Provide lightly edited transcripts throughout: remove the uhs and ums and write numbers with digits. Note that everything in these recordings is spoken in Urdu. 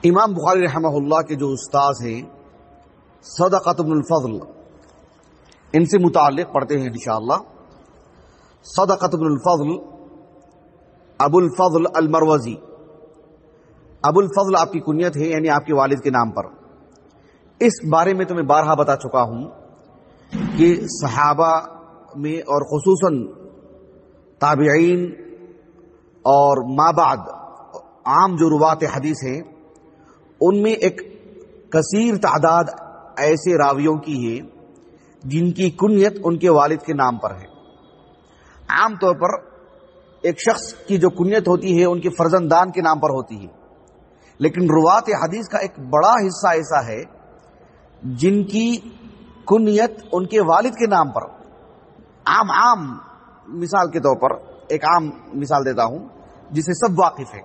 امام بخاری رحمہ اللہ کے جو استاذ ہیں صدقۃ بن الفضل، ان سے متعلق پڑھتے ہیں انشاءاللہ۔ صدقۃ بن الفضل ابو الفضل المروزی، ابو الفضل آپ کی کنیت ہے، یعنی آپ کے والد کے نام پر۔ اس بارے میں تو میں بارہا بتا چکا ہوں کہ صحابہ میں اور خصوصاً تابعین اور ما بعد عام جو روات حدیث ہیں ان میں ایک کثیر تعداد ایسے راویوں کی ہے جن کی کنیت ان کے والد کے نام پر ہے۔ عام طور پر ایک شخص کی جو کنیت ہوتی ہے ان کے فرزندان کے نام پر ہوتی ہے، لیکن روات حدیث کا ایک بڑا حصہ ایسا ہے جن کی کنیت ان کے والد کے نام پر۔ عام مثال کے طور پر ایک عام مثال دیتا ہوں جسے سب واقف ہے،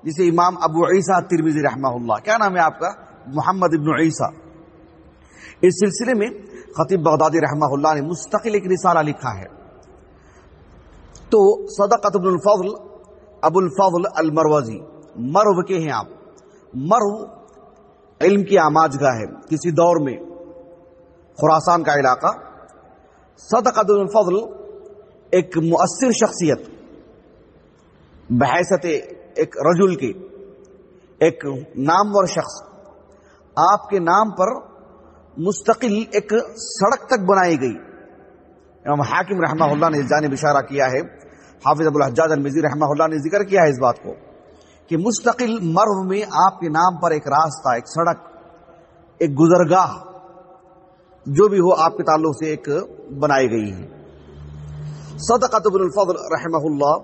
جسے امام ابو عیسیٰ ترمذی رحمہ اللہ، کیا نام ہے آپ کا؟ محمد ابن عیسیٰ۔ اس سلسلے میں خطیب بغدادی رحمہ اللہ نے مستقل ایک رسالہ لکھا ہے۔ تو صدقۃ بن الفضل ابو الفضل المروزی، مرو کے ہیں آپ۔ مرو علم کی آماج گاہ ہے کسی دور میں، خراسان کا علاقہ۔ صدقۃ بن الفضل ایک مؤثر شخصیت بحیثیت ایک رجل کے، ایک نامور شخص، آپ کے نام پر مستقل ایک سڑک تک بنائی گئی۔ امام حاکم رحمہ اللہ نے اس جانب اشارہ کیا ہے، حافظ ابو الحجاج المزی رحمہ اللہ نے ذکر کیا ہے اس بات کو کہ مستقل مرو میں آپ کے نام پر ایک راستہ، ایک سڑک، ایک گزرگاہ جو بھی ہو آپ کے تعلق سے ایک بنائی گئی ہے۔ صدقۃ بن الفضل رحمہ اللہ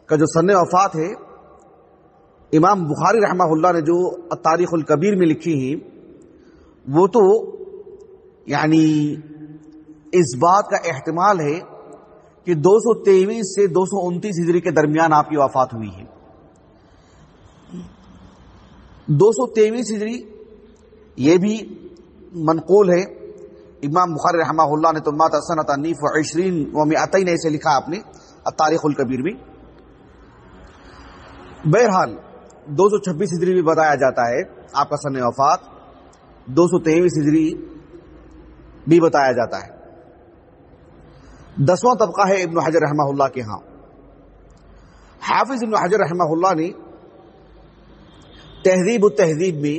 کا جو سن وفات ہے، امام بخاری رحمہ اللہ نے جو تاریخ الکبیر میں لکھی ہیں وہ تو یعنی اس بات کا احتمال ہے کہ 223 سے 229 ہجری کے درمیان آپ کی وفات ہوئی ہے۔ 223 ہجری یہ بھی منقول ہے۔ امام بخاری رحمہ اللہ نے تو مات سنۃ 29 و 200 ایسے لکھا آپ نے تاریخ الکبیر میں۔ بہرحال 226 ہجری بھی بتایا جاتا ہے آپ کا سن وفات، 223 ہجری بھی بتایا جاتا ہے۔ 10واں طبقہ ہے ابن حجر رحمہ اللہ کے ہاں۔ حافظ ابن حجر رحمہ اللہ نے تہذیب التہذیب میں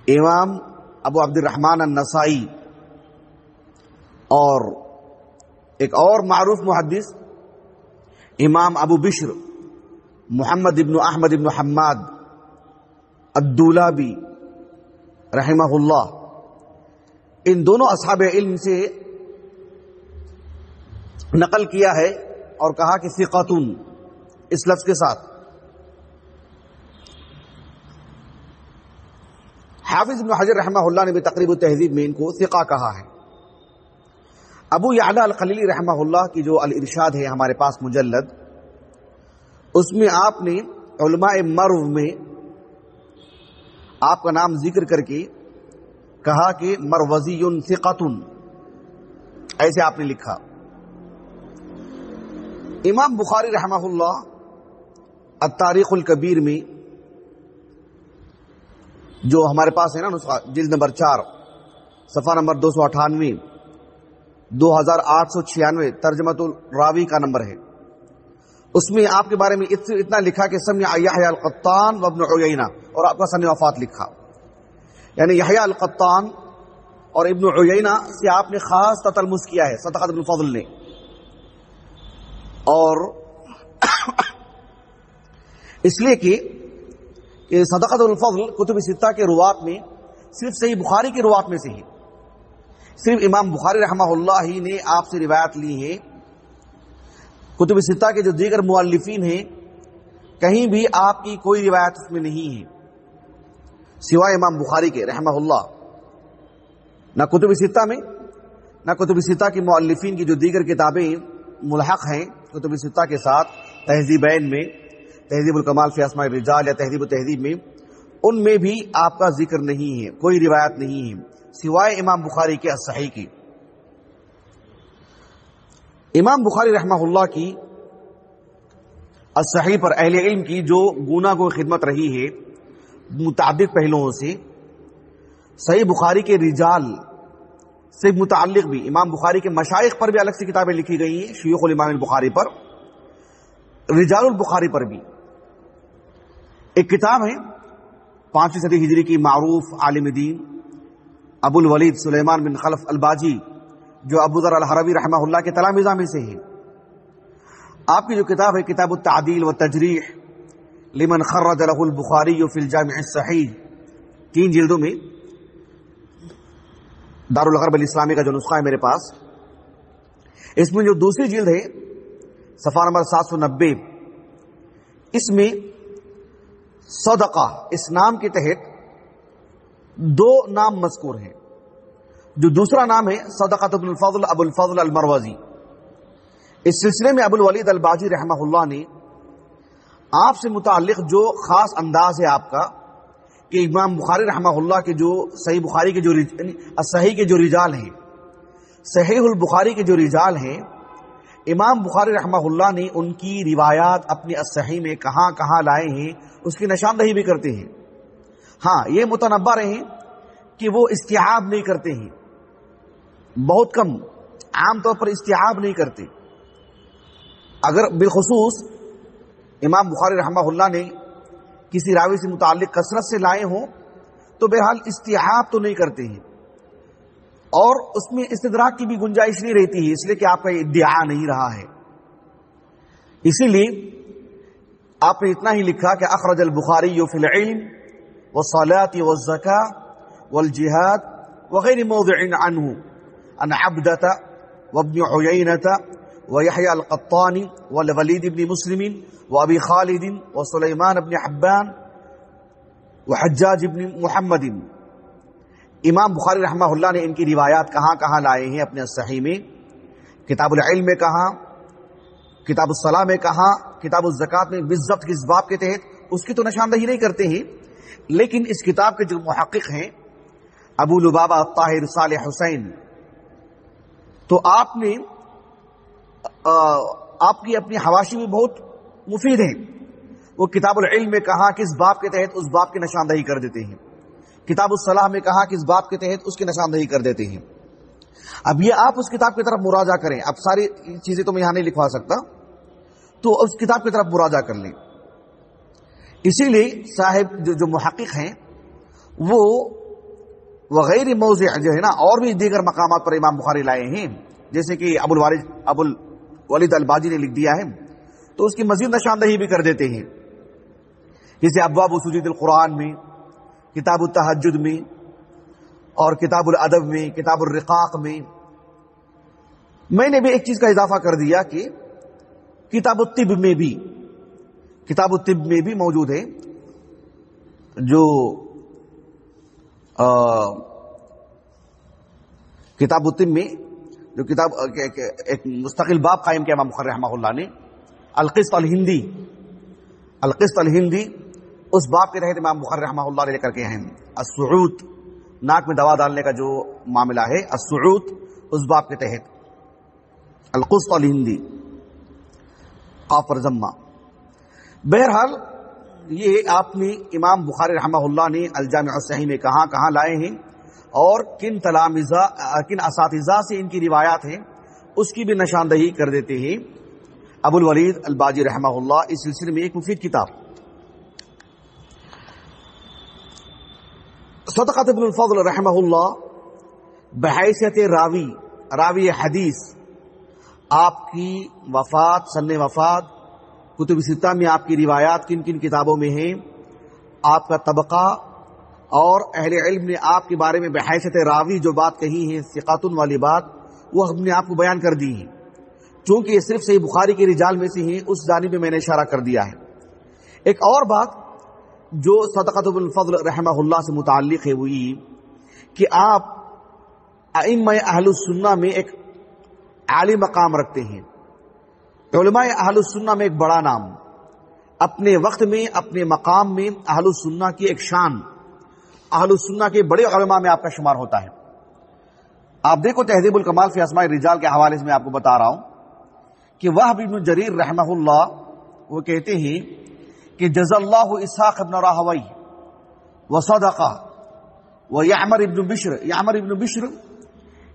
امام ابو عبد الرحمن النسائی اور ایک اور معروف محدث امام ابو بشر محمد ابن احمد ابن حماد الدولابی رحمہ اللہ، ان دونوں اصحاب علم سے نقل کیا ہے اور کہا کہ ثقاتن اس لفظ کے ساتھ۔ حافظ ابن حجر رحمہ اللہ نے بھی تقریب التہذیب میں ان کو ثقہ کہا ہے۔ ابو یعلا الخلیلی رحمہ اللہ کی جو الارشاد ہے ہمارے پاس مجلد، اس میں آپ نے علماء مرو میں آپ کا نام ذکر کر کے کہا کہ مروزی ثقۃ، ایسے آپ نے لکھا۔ امام بخاری رحمہ اللہ التاریخ الکبیر میں جو ہمارے پاس ہے نا نسخہ، جلد نمبر 4 صفحہ نمبر 298، 2896 ترجمۃ الراوی کا نمبر ہے، اس میں آپ کے بارے میں اتنا لکھا کہ سمع یحییٰ القطان وابن عیینہ، اور آپ کا سن وفات لکھا۔ یعنی یحییٰ القطان اور ابن عیینہ سے آپ نے خاص تتلمس کیا ہے صدقۃ بن الفضل نے، اور اس لیے کہ صدقۃ الفضل کتب ستہ کے روات میں صرف صحیح بخاری کے روات میں سے ہی، صرف امام بخاری رحمہ اللہ ہی نے آپ سے روایت لی ہے۔ کتب ستہ کے جو دیگر مؤلفین ہیں کہیں بھی آپ کی کوئی روایت اس میں نہیں ہے سوائے امام بخاری کے رحمہ اللہ۔ نہ کتب ستہ میں، نہ کتب ستہ کے مؤلفین کی جو دیگر کتابیں ملحق ہیں کتب ستہ کے ساتھ، تہذیبین میں، تہذیب الکمال فی اسماء الرجال یا تہذیب التہذیب میں، ان میں بھی آپ کا ذکر نہیں ہے، کوئی روایت نہیں ہے سوائے امام بخاری کے الصحیح کی۔ امام بخاری رحمہ اللہ کی الصحیح پر اہل علم کی جو گنا گو خدمت رہی ہے متعدد پہلوؤں سے، صحیح بخاری کے رجال سے متعلق بھی امام بخاری کے مشائخ پر بھی الگ سے کتابیں لکھی گئی ہیں، شیوخ الامام البخاری پر، رجال البخاری پر بھی۔ ایک کتاب ہے 5ویں صدی ہجری کی معروف عالم دین ابو الولید سلیمان بن خلف الباجی، جو ابو ذر الحروی رحمہ اللہ کے تلامذہ میں سے ہیں۔ آپ کی جو کتاب ہے کتاب التعدیل والتجریح لمن خرج له البخاری فی الجامع الصحیح، 3 جلدوں میں، دارالغرب الاسلامی کا جو نسخہ ہے میرے پاس، اس میں جو دوسری جلد ہے صفحہ نمبر 790، اس میں صدقہ اس نام کے تحت 2 نام مذکور ہیں۔ جو دوسرا نام ہے صدقۃ بن الفضل ابو الفضل المروزی، اس سلسلے میں ابو الولید الباجی رحمہ اللہ نے آپ سے متعلق جو خاص انداز ہے آپ کا کہ امام بخاری رحمہ اللہ کے جو صحیح بخاری کے جو صحیح کے جو رجال ہیں، صحیح البخاری کے جو رجال ہیں، امام بخاری رحمہ اللہ نے ان کی روایات اپنے الصحیح میں کہاں کہاں لائے ہیں اس کی نشاندہی بھی کرتے ہیں۔ ہاں، یہ متنبہ رہے ہیں کہ وہ استیعاب نہیں کرتے ہیں، بہت کم، عام طور پر استیعاب نہیں کرتے۔ اگر بالخصوص امام بخاری رحمہ اللہ نے کسی راوی سے متعلق کثرت سے لائے ہوں تو بہرحال استیعاب تو نہیں کرتے ہیں، اور اس میں استدراک کی بھی گنجائش نہیں رہتی ہے، اس لیے کہ آپ کا ادعا نہیں رہا ہے۔ اسی لیے آپ نے اتنا ہی لکھا کہ اخرج البخاری فی العلم والصلاة والزکاة والجہاد وغیر موضع عنہ عن عبدة وابن عیینة ویحیی القطانی والولید بن مسلم وابی خالد وسلیمان بن حبان وحجاج بن محمد۔ امام بخاری رحمہ اللہ نے ان کی روایات کہاں کہاں لائے ہیں اپنے صحیح میں، کتاب العلم میں کہاں، کتاب الصلاۃ میں کہاں، کتاب الزکاۃ میں، بالضبط کس باب کے تحت اس کی تو نشاندہی نہیں کرتے ہیں، لیکن اس کتاب کے جو محقق ہیں ابو لبابہ الطاہر صالح حسین، تو آپ نے آپ کی اپنی حواشی میں بہت مفید ہیں۔ وہ کتاب العلم میں کہاں کس باب کے تحت اس باب کی نشاندہی کر دیتے ہیں، کتاب الصلاح میں کہاں کس باب کے تحت اس کی نشاندہی کر دیتے ہیں۔ اب یہ آپ اس کتاب کی طرف مراجعہ کریں، اب ساری چیزیں تو میں یہاں نہیں لکھوا سکتا، تو اس کتاب کی طرف مراجعہ کر لیں۔ اسی لیے صاحب جو محقق ہیں وہ وغیر موضع جو ہے نا، اور بھی دیگر مقامات پر امام بخاری لائے ہیں، جیسے کہ ابو الولید الباجی نے لکھ دیا ہے، تو اس کی مزید نشاندہی بھی کر دیتے ہیں، جیسے ابواب سجود القرآن میں، کتاب التہجد میں، اور کتاب الادب میں، کتاب الرقاق میں۔ میں نے بھی ایک چیز کا اضافہ کر دیا کہ کتاب الطب میں بھی، کتاب الطب میں بھی موجود ہے، جو کتاب الطب میں جو کتاب ایک مستقل باب قائم کیا امام بخاری رحمہ اللہ نے، القسط الہندی، القسط الہندی، اس باب کے تحت امام بخاری رحمہ اللہ نے لے کر کے ہیں السعود، ناک میں دوا ڈالنے کا جو معاملہ ہے، السعود، اس باب کے تحت القسط الہندی، قاف پر ضمہ۔ بہرحال یہ آپ نے امام بخاری رحمہ اللہ نے الجامع الصحیح میں کہاں کہاں لائے ہیں، اور کن کن اساتذہ سے ان کی روایات ہیں اس کی بھی نشاندہی کر دیتے ہیں ابو الولید الباجی رحمہ اللہ اس سلسلے میں ایک مفید کتاب۔ صدقۃ ابن الفضل رحمہ اللہ بحیثیت راوی حدیث، آپ کی وفات، سن وفات، کتب ستہ میں آپ کی روایات کن کن کتابوں میں ہیں، آپ کا طبقہ، اور اہل علم نے آپ کے بارے میں بحیثیت راوی جو بات کہی ہے، ثقاتن والی بات، وہ ہم نے آپ کو بیان کر دی ہے۔ چونکہ یہ صرف صحیح بخاری کے رجال میں سے ہیں، اس جانب میں میں نے اشارہ کر دیا ہے۔ ایک اور بات جو صدقۃ ابن الفضل رحمہ اللہ سے متعلق ہے وہ یہ کہ آپ ائمہ اہل السنہ میں ایک عالی مقام رکھتے ہیں، علماء اہل السنہ میں ایک بڑا نام، اپنے وقت میں، اپنے مقام میں اہل السنہ کی ایک شان، اہل السنہ کے بڑے علماء میں آپ کا شمار ہوتا ہے۔ آپ دیکھو تہذیب الکمال فی اسماء الرجال کے حوالے سے میں آپ کو بتا رہا ہوں کہ وہب بن جریر رحمہ اللہ وہ کہتے ہیں کہ جزا اللہ اسحاق ابن راہوی وصدقہ ویعمر ابن بشر. یعمر ابن بشر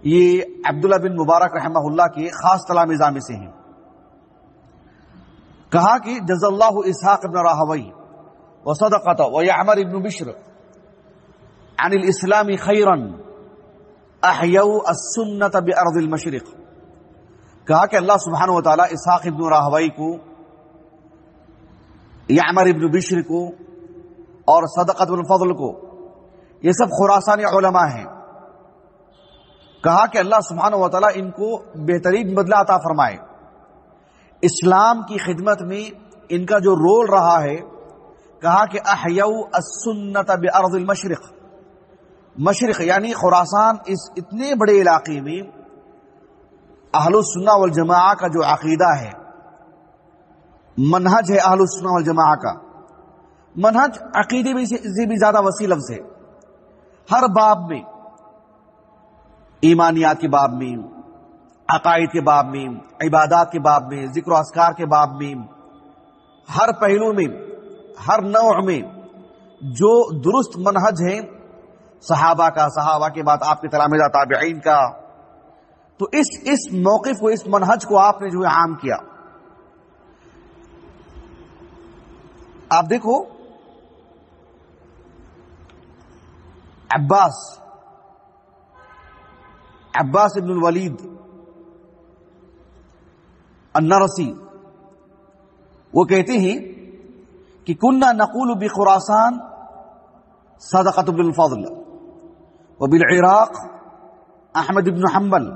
یہ عبداللہ بن مبارک رحمہ اللہ کے خاص تلامذہ میں سے ہیں. کہا کہ جزا اللہ اسحاق ابن راہوی وصدقہ ویعمر ابن بشر عن الاسلام خیرا احیوا السنت بارض المشرق. کہا کہ اللہ سبحانہ و تعالی اسحاق ابن راہوی کو، یعمر ابن بشر کو اور صدقۃ بن فضل کو، یہ سب خراسانی علماء ہیں، کہا کہ اللہ سبحانہ و تعالی ان کو بہترین بدلہ عطا فرمائے. اسلام کی خدمت میں ان کا جو رول رہا ہے، کہا کہ احیوا السنت بارض المشرق. مشرق یعنی خراسان، اس اتنے بڑے علاقے میں اہل السنہ والجماعہ کا جو عقیدہ ہے، منہج ہے اہل السنہ والجماعہ کا، منہج عقیدے میں سے بھی زیادہ وسیع لفظ ہے. ہر باب میں، ایمانیات کے باب میں، عقائد کے باب میں، عبادات کے باب میں، ذکر و اذکار کے باب میں، ہر پہلو میں، ہر نوع میں جو درست منہج ہے صحابہ کا، صحابہ کے بعد آپ کے تلامذہ تابعین کا، تو اس موقف کو، اس منہج کو آپ نے جو ہے عام کیا. آپ دیکھو عباس ابن الولید النرسی وہ کہتے ہیں کہ کننا نقول بخراسان صدقۃ بن الفضل وبالعراق احمد بن حنبل.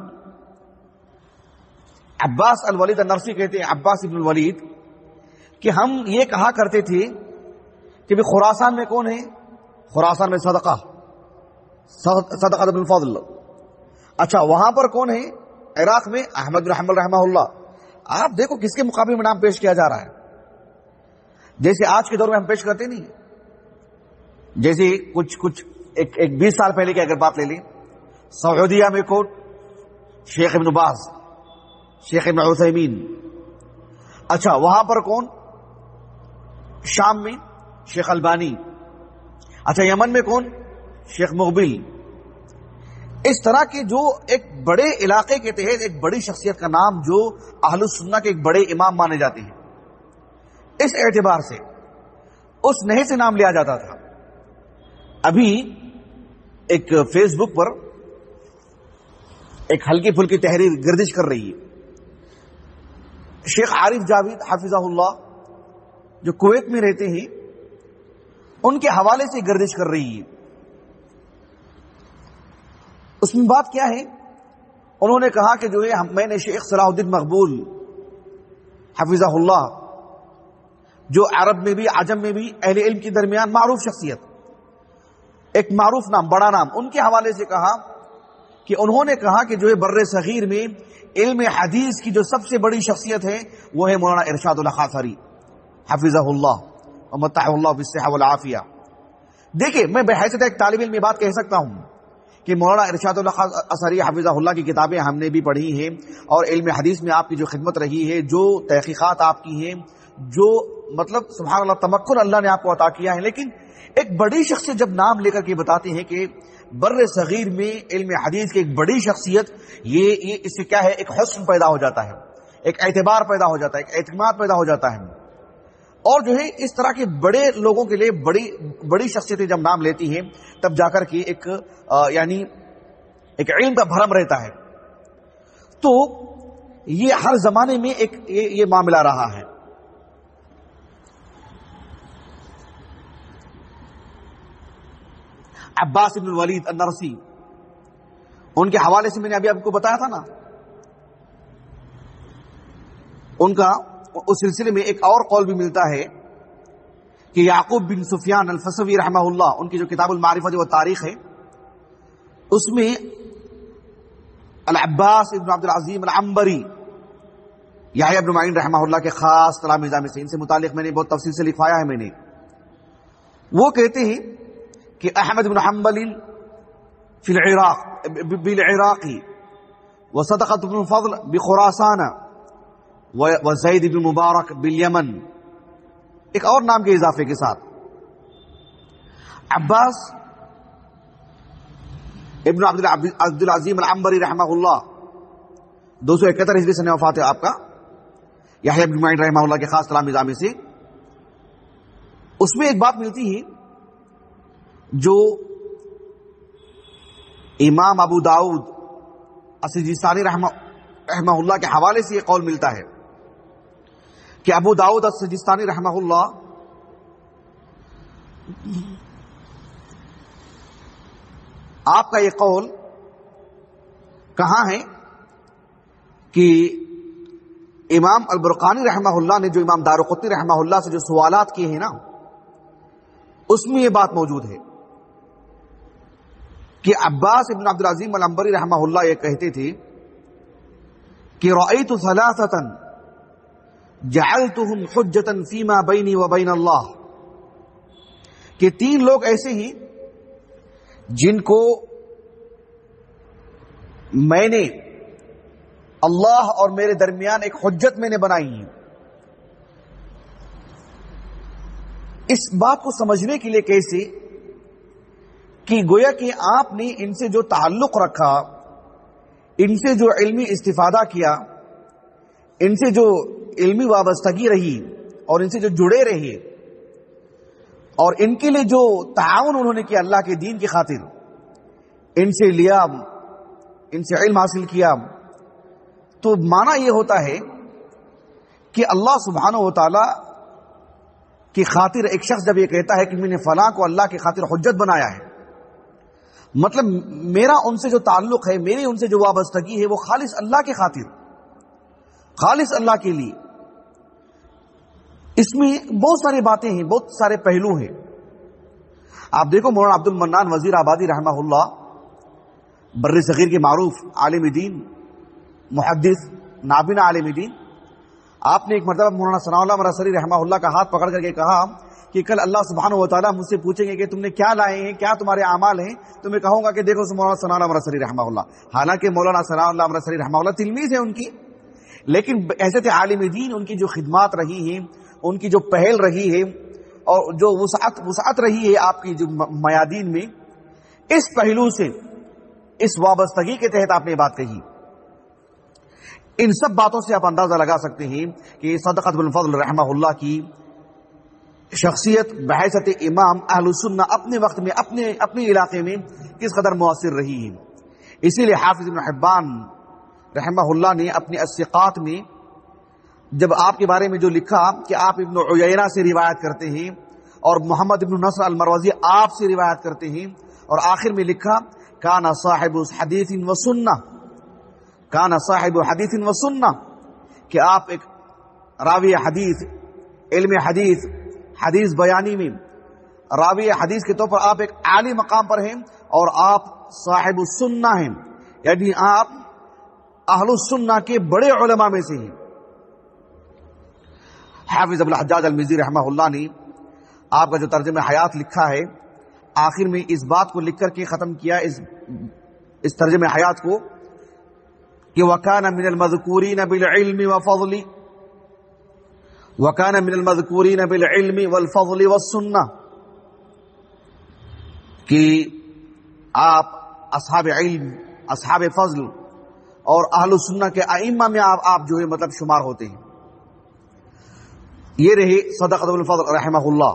عباس الولید النرسی کہتے ہیں، عباس ابن الولید، کہ ہم یہ کہا کرتے تھے کہ بھی خراسان میں کون ہے؟ خراسان میں صدقۃ بن الفضل. اچھا وہاں پر کون ہے؟ عراق میں احمد بن حنبل رحمہ اللہ. آپ دیکھو کس کے مقابلے میں نام پیش کیا جا رہا ہے. جیسے آج کے دور میں ہم پیش کرتے نہیں، جیسے کچھ ایک 20 سال پہلے کی اگر بات لے لیں، سعودیہ میں کون؟ شیخ ابن باز، شیخ ابن عثیمین. اچھا وہاں پر کون؟ شام میں شیخ البانی. اچھا یمن میں کون؟ شیخ مقبل. اس طرح کے جو ایک بڑے علاقے کے تحت ایک بڑی شخصیت کا نام جو اہل السنہ کے ایک بڑے امام مانے جاتے ہیں، اس اعتبار سے اس نہے سے نام لیا جاتا تھا. ابھی ایک فیس بک پر ایک ہلکی پھلکی تحریر گردش کر رہی ہے. شیخ عارف جاوید حفظہ اللہ جو کویت میں رہتے ہیں، ان کے حوالے سے گردش کر رہی ہے. اس میں بات کیا ہے؟ انہوں نے کہا کہ جو ہے میں نے شیخ صلاح الدین مقبول حفظہ اللہ، جو عرب میں بھی عجم میں بھی اہل علم کے درمیان معروف شخصیت، ایک معروف نام، بڑا نام، ان کے حوالے سے کہا کہ انہوں نے کہا کہ جو ہے بر صغیر میں علم حدیث کی جو سب سے بڑی شخصیت ہے وہ ہے مولانا ارشاد اللہ خاصری حفظہ اللہ ومتعہ اللہ بالصحہ والعافیہ. دیکھیں میں بحیثیت ایک طالب علم یہ بات کہہ سکتا ہوں کہ مولانا ارشاد اللہ خاصری حفظہ اللہ کی کتابیں ہم نے بھی پڑھی ہیں، اور علم حدیث میں آپ کی جو خدمت رہی ہے، جو تحقیقات آپ کی ہیں، جو مطلب سبحان اللہ تمکن اللہ نے آپ کو عطا کیا ہے. لیکن ایک بڑی شخصیت جب نام لے کر کے بتاتے ہیں کہ بر صغیر میں علم حدیث کی ایک بڑی شخصیت، یہ اس سے کیا ہے؟ ایک حسن پیدا ہو جاتا ہے، ایک اعتبار پیدا ہو جاتا ہے، ایک اعتماد پیدا ہو جاتا ہے. اور جو ہے اس طرح کے بڑے لوگوں کے لیے بڑی شخصیتیں جب نام لیتی ہیں تب جا کر کے ایک یعنی ایک علم کا بھرم رہتا ہے. تو یہ ہر زمانے میں ایک یہ معاملہ رہا ہے. عباس ابن الولید النرسی، ان کے حوالے سے میں نے ابھی آپ کو بتایا تھا نا، ان کا اس سلسلے میں ایک اور قول بھی ملتا ہے کہ یعقوب بن سفیان الفسوی رحمہ اللہ، ان کی جو کتاب المعرفت و تاریخ ہے، اس میں العباس ابن عبد العظیم العنبری یحییٰ ابن معین رحمہ اللہ کے خاص تلامذہ میں سے، ان سے متعلق میں نے بہت تفصیل سے لکھوایا ہے میں نے. وہ کہتے ہیں کہ احمد بن حنبل فی العراق بالعراق وصدقۃ بن الفضل بخراسان وزید بن مبارک بالیمن ایک اور نام کے اضافے کے ساتھ. عباس ابن عبد العظیم العنبری رحمہ اللہ 271 ہجری سن وفات ہے آپ کا، یحییٰ بن معین رحمہ اللہ کے خاص تلامذہ میں سے. اس میں ایک بات ملتی ہے جو امام ابو داؤد السجستانی رحمہ اللہ کے حوالے سے یہ قول ملتا ہے کہ ابو داؤد السجستانی رحمہ اللہ آپ کا یہ قول کہاں ہے کہ امام البرقانی رحمہ اللہ نے جو امام دارقطنی رحمہ اللہ سے جو سوالات کیے ہیں نا، اس میں یہ بات موجود ہے کہ عباس ابن عبد العظیم العنبری رحمہ اللہ یہ کہتے تھے کہ رأیت ثلاثة جعلتهم حجة فيما بینی وبین اللہ، کہ 3 لوگ ایسے ہیں جن کو میں نے اللہ اور میرے درمیان ایک حجت میں نے بنائی ہے. اس بات کو سمجھنے کے لیے کیسے کہ گویا کہ آپ نے ان سے جو تعلق رکھا، ان سے جو علمی استفادہ کیا، ان سے جو علمی وابستگی رہی اور ان سے جو جڑے رہے اور ان کے لیے جو تعاون انہوں نے کیا اللہ کے دین کی خاطر، ان سے لیا، ان سے علم حاصل کیا، تو معنی یہ ہوتا ہے کہ اللہ سبحانہ و تعالی کی خاطر ایک شخص جب یہ کہتا ہے کہ میں نے فلاں کو اللہ کی خاطر حجت بنایا ہے، مطلب میرا ان سے جو تعلق ہے، میری ان سے جو وابستگی ہے وہ خالص اللہ کی خاطر، خالص اللہ کے لیے. اس میں بہت ساری باتیں ہیں، بہت سارے پہلو ہیں. آپ دیکھو مولانا عبد المنان وزیر آبادی رحمہ اللہ بر صغیر کے معروف عالم دین، محدث، نابینا عالم دین، آپ نے ایک مرتبہ مولانا ثناء اللہ مرسلی رحمہ اللہ کا ہاتھ پکڑ کر کے کہا کہ کل اللہ سبحانہ و تعالیٰ مجھ سے پوچھیں گے کہ تم نے کیا لائے ہیں، کیا تمہارے اعمال ہیں، تو میں کہوں گا کہ دیکھو مولانا ثناء اللہ مرسلی رحمہ اللہ. حالانکہ مولانا ثناء اللہ مرسلی رحمہ اللہ تلمیذ ہے ان کی، لیکن حیثیت عالم دین ان کی جو خدمات رہی ہیں، ان کی جو پہل رہی ہے اور جو وسعت رہی ہے آپ کی جو میادین میں، اس پہلو سے، اس وابستگی کے تحت آپ نے بات کہی. ان سب باتوں سے آپ اندازہ لگا سکتے ہیں کہ صدقۃ بن الفضل رحمہ اللہ کی شخصیت بحیثیت امام اہل السنہ اپنے وقت میں اپنے علاقے میں کس قدر مؤثر رہی ہے. اسی لیے حافظ ابن حبان رحمہ اللہ نے اپنے الثقات میں جب آپ کے بارے میں جو لکھا کہ آپ ابن عیینہ سے روایت کرتے ہیں اور محمد ابن نصر المروزی آپ سے روایت کرتے ہیں، اور آخر میں لکھا کان صاحب حدیث و سنہ، کان صاحب حدیث و سنہ، کہ آپ ایک راوی حدیث، علم حدیث، حدیث بیانی میں راوی حدیث کے طور پر آپ ایک عالی مقام پر ہیں، اور آپ صاحب السنہ ہیں، یعنی آپ اہل السنہ کے بڑے علماء میں سے ہیں. حافظ ابو الحجاج المزی رحمہ اللہ نے آپ کا جو ترجمہ حیات لکھا ہے، آخر میں اس بات کو لکھ کر کے ختم کیا اس ترجمہ حیات کو کہ وَكَانَ مِنَ الْمَذْكُورِينَ بِالْعِلْمِ وَفَضْلِ، وَكَانَ مِنَ الْمَذْكُورِينَ بِالْعِلْمِ وَالْفَضْلِ وَالسُّنَّةِ، کہ آپ اصحاب علم، اصحاب فضل اور اہل السنہ کے ائمہ میں آپ جو ہے مطلب شمار ہوتے ہیں. یہ رہے صدقۃ بن الفضل رحمہ اللہ.